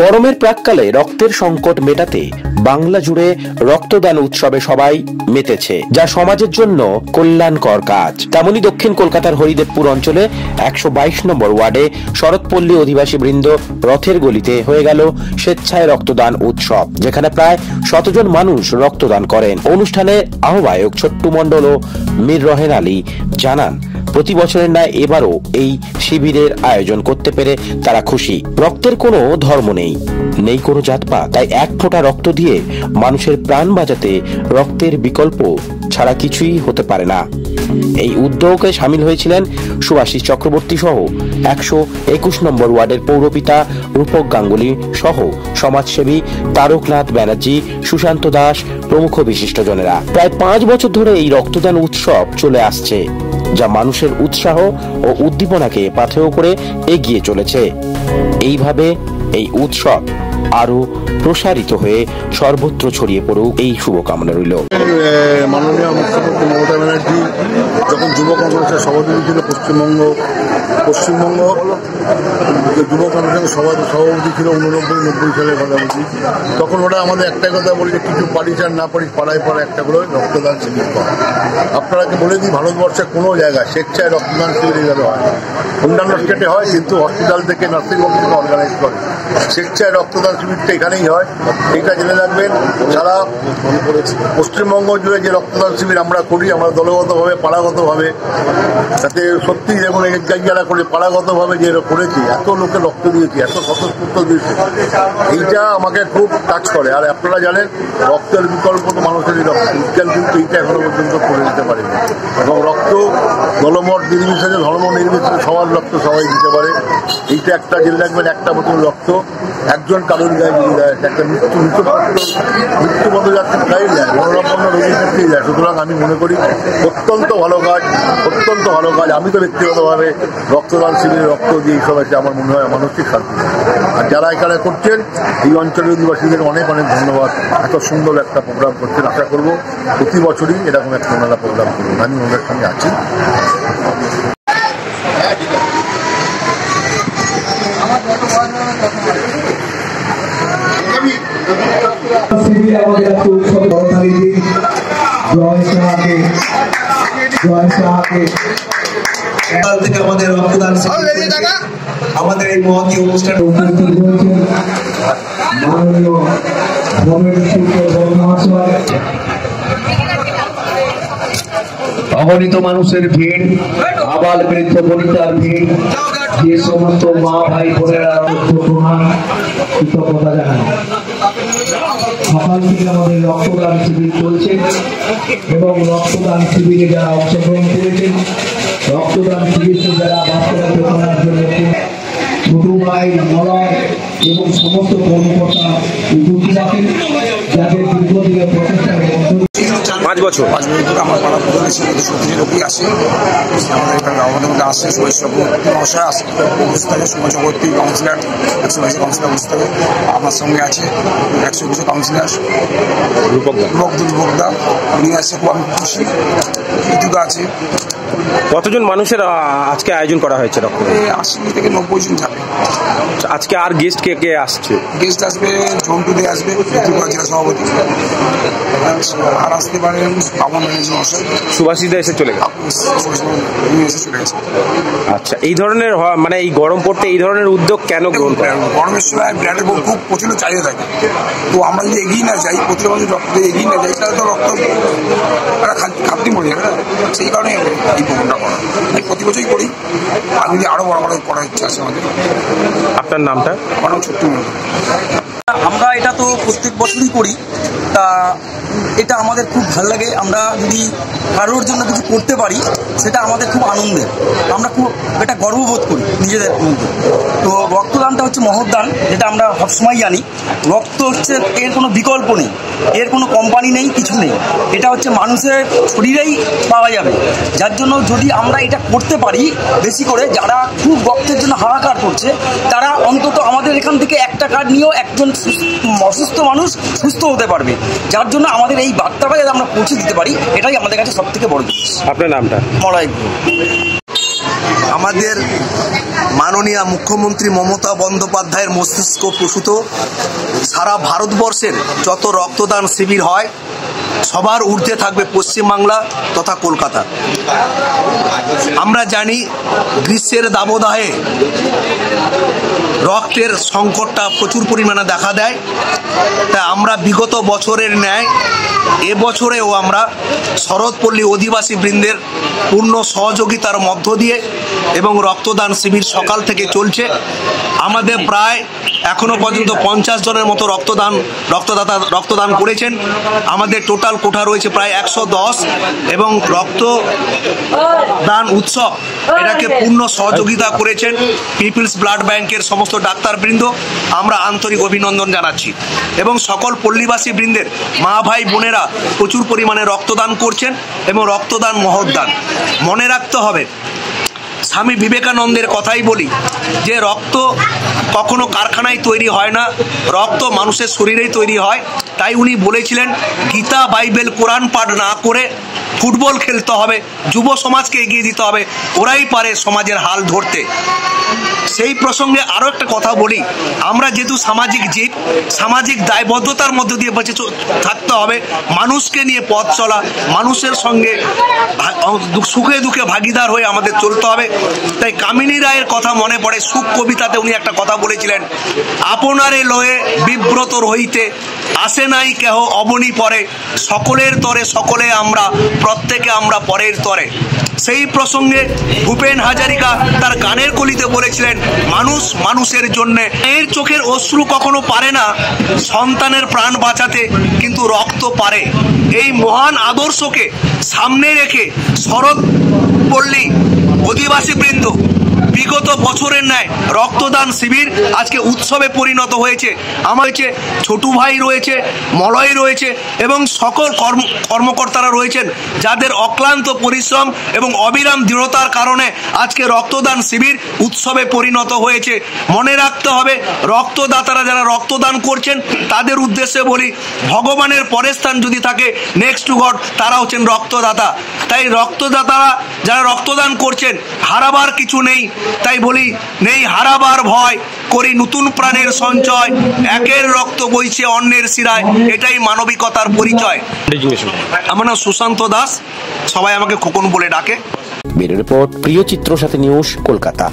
গরমের প্রাককালে রক্তের সংকট মেটাতে বাংলা জুড়ে রক্তদান উৎসবে সবাই মেতেছে, যা সমাজের জন্য কল্যাণকর কাজ। তেমনি দক্ষিণ কলকাতার হরিদেবপুর অঞ্চলে 122 নম্বর ওয়ার্ডে শরৎপল্লী অধিবাসী বৃন্দ রথের গলিতে হয়ে গেল স্বেচ্ছায় রক্তদান উৎসব, যেখানে প্রায় 100 জন মানুষ রক্তদান করেন। অনুষ্ঠানে আহ্বায়ক ছোট্টু মণ্ডল ও মীর রহেন আলী জানান, প্রতি বছরের ন্যায় এবারও এই শিবিরের আয়োজন করতে পেরে তারা খুশি। রক্তের কোনো ধর্ম নেই, নেই কোনো জাতপাত, তাই এক ফোঁটা রক্ত দিয়ে মানুষের প্রাণ বাঁচাতে রক্তের বিকল্প ছাড়া কিছুই হতে পারে না। এই উদ্যোগে সামিল হয়েছিলেন সুভাষিস চক্রবর্তী সহ 121 নম্বর ওয়ার্ডের পৌরপিতা রূপক গাঙ্গুলি সহ সমাজসেবী তারকনাথ ব্যানার্জি, সুশান্ত দাস প্রমুখ বিশিষ্টজনেরা। প্রায় 5 বছর ধরে এই রক্তদান উৎসব চলে আসছে, যা মানুষের উৎসাহ ও উদ্দীপনাকে পাথেয় করে এগিয়ে চলেছে। এইভাবে এই উৎসব আরো প্রসারিত হয়ে সর্বত্র ছড়িয়ে পড়ুক, এই শুভকামনা রইল। মাননীয় মুখ্যমন্ত্রী মমতা ব্যানার্জি যখন যুব কংগ্রেসের সভাপতি ছিল পশ্চিমবঙ্গ যুব কংগ্রেসের সভাপতি ছিল 89-90 সালের কথা বলছি, তখন ওরা আমাদের একটাই কথা বলি যে কিছু পারিস আর না পারিস পাড়ায় একটা করে রক্তদান শিবির করা। আপনারাকে বলে দিই, ভারতবর্ষের কোনো জায়গায় স্বেচ্ছায় রক্তদান শিবির এভাবে হয়। অন্যান্য স্টেটে হয়, কিন্তু হসপিটাল থেকে নার্সিংহোম থেকে অর্গানাইজ করে। স্বেচ্ছায় রক্তদান শিবিরটা এখানেই হয়, এটা জেনে রাখবেন। সারা পশ্চিমবঙ্গ জুড়ে যে রক্তদান শিবির আমরা করি, আমরা দলগতভাবে পাড়াগতভাবে, তাতে সত্যি যেমন যারা করে পাড়াগতভাবে যে করেছি, এত লোকে রক্ত দিয়েছি, এত স্বতঃস্ফূর্ত দিয়েছি, এইটা আমাকে খুব টাচ করে। আর আপনারা জানেন, রক্তের বিকল্প তো মানুষেরই রক্ত, বিজ্ঞান কিন্তু এইটা এখনো পর্যন্ত করে দিতে পারেনি। এবং রক্ত দলমত নির্বিশেষে, ধর্ম নির্বিশেষে সবার রক্ত সবাই দিতে পারে। এইটা একটা জেনে রাখবেন, একটা বোতল রক্ত একজন কারোর গায়ে দিয়ে দেয়, একটা মৃত্যু পদযাত্রীর গায়ে দেয়, মনোরপন্ন রোগীর ক্ষেত্রেই দেয়। সুতরাং আমি মনে করি অত্যন্ত ভালো কাজ। আমি তো ব্যক্তিগতভাবে রক্তদান শিবিরে রক্ত দিয়ে এইসব আছে, আমার মনে হয় মানসিক শান্তি। আর যারা এখানে করছেন, এই অঞ্চলের অধিবাসীদের অনেক ধন্যবাদ। এত সুন্দর একটা প্রোগ্রাম করছেন, আশা করব প্রতি বছরই এরকম একটা ওনারা প্রোগ্রাম করবেন। আমি ওনাদের সঙ্গে আছি। আমাদের রক্তদান আমাদের এই মহতী অনুষ্ঠান অগণিত মানুষের ভিড়, আবাল বৃদ্ধ বনিতার ভিড়, যে সমস্ত মা ভাই বোনেরা কৃতজ্ঞতা জানান। সকাল থেকে আমাদের রক্তদান শিবির চলছে এবং রক্তদান শিবিরে যারা অংশগ্রহণ করেছেন, রক্তদান শিবিরকে যারা বাস্তবায়িত করার জন্য ছোট ভাই, মলয় এবং সমস্ত কর্মকর্তা উপস্থিত আছেন, যাদের দীর্ঘদিনের প্রচেষ্টার মধ্যে 5 বছর ধরে আমার পাড়া প্রদেশের মধ্যে 70 লোকই আসে। আমাদের এখানে আমাদের মধ্যে আসে সুভাষ চক্রবর্তী মহাশয় আসে, বসে থাকে সুভাষ চক্রবর্তী কাউন্সিলর, 122 কাউন্সিলর বসে থাকে। আমার সঙ্গে আছে 120 কাউন্সিলর রূপকদা, উনি আসে, খুব আমি খুশি। ইতুদা আছে। কতজন মানুষের আজকে আয়োজন করা হয়েছে? 80 থেকে 90 জন যাবে আজকে। আর গেস্ট কে আসছে? গেস্ট আসবে, ঝন্টু দে আসবে, জেলা সভাপতি, আর আসতে পারেন পাবন ব্যানার্জি মহাশয়, সুভাষিদা এসে চলে গেছে। আচ্ছা, এই ধরনের মানে এই গরম পড়তে এই ধরনের উদ্যোগ কেন গ্রহণ করেন? গরমের সময় ব্লাডের খুব প্রচন্ড চাহিদা থাকে, তো আমরা যদি এগিয়ে না যাই, প্রতিটা মানুষ রক্ত এগিয়ে না যাই, তাহলে তো রক্ত খাপটি মরে যাবে না। সেই কারণে এই প্রোগ্রামটা করা, প্রতি বছরই করি। আমি আরো বড় করার ইচ্ছা আছে আমাদের। আপনার নামটা? আমার নাম ছোট্টু মণ্ডল। আমরা এটা তো প্রত্যেক বছরই করি, তা এটা আমাদের খুব ভালো লাগে। আমরা যদি কারোর জন্য কিছু করতে পারি, সেটা আমাদের খুব আনন্দের, আমরা খুব এটা গর্ববোধ করি নিজেদের মধ্যে। তো রক্তদানটা হচ্ছে মহৎদান, যেটা আমরা সবসময় জানি। রক্ত হচ্ছে, এর কোনো বিকল্প নেই, এর কোনো কোম্পানি নেই, কিছু নেই। এটা হচ্ছে মানুষের শরীরেই পাওয়া যাবে। যার জন্য যদি আমরা এটা করতে পারি বেশি করে, যারা খুব রক্তের জন্য হাহাকার করছে, তারা অন্তত আমাদের এখান থেকে একটা কার্ড নিয়েও একজন অসুস্থ মানুষ সুস্থ হতে পারবে। যার জন্য আমাদের এই বার্তাটা যাতে আমরা পৌঁছে দিতে পারি, এটাই আমাদের কাছে সব থেকে বড় জিনিস। আপনার নামটা? মলয়। আমাদের মাননীয় মুখ্যমন্ত্রী মমতা বন্দ্যোপাধ্যায়ের মস্তিষ্ক প্রসূত সারা ভারতবর্ষের যত রক্তদান শিবির হয় সবার ঊর্ধ্বে থাকবে পশ্চিমবাংলা তথা কলকাতা। আমরা জানি গ্রীষ্মের দাবদাহে রক্তের সংকটটা প্রচুর পরিমাণে দেখা দেয়, তাই আমরা বিগত বছরের ন্যায় এবছরেও আমরা শরৎপল্লী অধিবাসী বৃন্দের পূর্ণ সহযোগিতার মধ্য দিয়ে এবং রক্তদান শিবির সকাল থেকে চলছে। আমাদের প্রায় এখনো পর্যন্ত 50 জনের মতো রক্তদান করেছেন। আমাদের টোটাল কোটা রয়েছে প্রায় 110 এবং রক্তদান উৎসব এটাকে পূর্ণ সহযোগিতা করেছেন পিপলস ব্লাড ব্যাংকের সমস্ত ডাক্তারবৃন্দ। আমরা আন্তরিক অভিনন্দন জানাচ্ছি এবং সকল পল্লীবাসী বৃন্দের মা ভাই বোনেরা প্রচুর পরিমাণে রক্তদান করছেন এবং রক্তদান মহৎদান। মনে রাখতে হবে, স্বামী বিবেকানন্দের কথাই বলি যে রক্ত কখনো কারখানায় তৈরি হয় না, রক্ত মানুষের শরীরেই তৈরি হয়। তাই উনি বলেছিলেন গীতা বাইবেল কোরআন পাঠ না করে ফুটবল খেলতে হবে, যুব সমাজকে এগিয়ে দিতে হবে, ওরাই পারে সমাজের হাল ধরতে। সেই প্রসঙ্গে আরও একটা কথা বলি, আমরা যেহেতু সামাজিক জীব, সামাজিক দায়বদ্ধতার মধ্য দিয়ে বেঁচে থাকতে হবে, মানুষকে নিয়ে পথ চলা, মানুষের সঙ্গে সুখে দুঃখে ভাগিদার হয়ে আমাদের চলতে হবে। তাই কামিনী রায়ের কথা মনে পড়ে, সুখ কবিতাতে উনি একটা কথা বলেছিলেন, আপনারে লয়ে বিব্রত রহিতে আসে নাই কেহ অবনী পরে, সকলের তরে সকলে আমরা, প্রত্যেকে আমরা পরের তরে। সেই প্রসঙ্গে ভূপেন হাজারিকা তার গানের কলিতে বলেছিলেন মানুষ মানুষের জন্যে। এর চোখের অশ্রু কখনো পারে না সন্তানের প্রাণ বাঁচাতে, কিন্তু রক্ত পারে। এই মহান আদর্শকে সামনে রেখে শরৎপল্লী অধিবাসী বৃন্দ বিগত বছরের ন্যায় রক্তদান শিবির আজকে উৎসবে পরিণত হয়েছে। আমার ছোটু ভাই রয়েছে, মলয় রয়েছে এবং সকল কর্মকর্তারা রয়েছেন যাদের অক্লান্ত পরিশ্রম এবং অবিরাম দৃঢ়তার কারণে আজকে রক্তদান শিবির উৎসবে পরিণত হয়েছে। মনে রাখতে হবে, রক্তদাতারা যারা রক্তদান করছেন তাদের উদ্দেশ্যে বলি, ভগবানের পরের স্থান যদি থাকে নেক্সট টু গড, তারা হচ্ছেন রক্তদাতা। তাই রক্তদাতারা যারা রক্তদান করছেন হারাবার কিছু নেই, তাই বলি নেই হারাবার ভয়, করি নতুন প্রাণের সঞ্চয়, একের রক্ত বইছে অন্যের শিরায়, এটাই মানবিকতার পরিচয়। আমার নাম সুশান্ত দাস, সবাই আমাকে খোকন বলে ডাকে। ব্যুরো রিপোর্ট, প্রিয় চিত্র সাথী নিউজ, কলকাতা।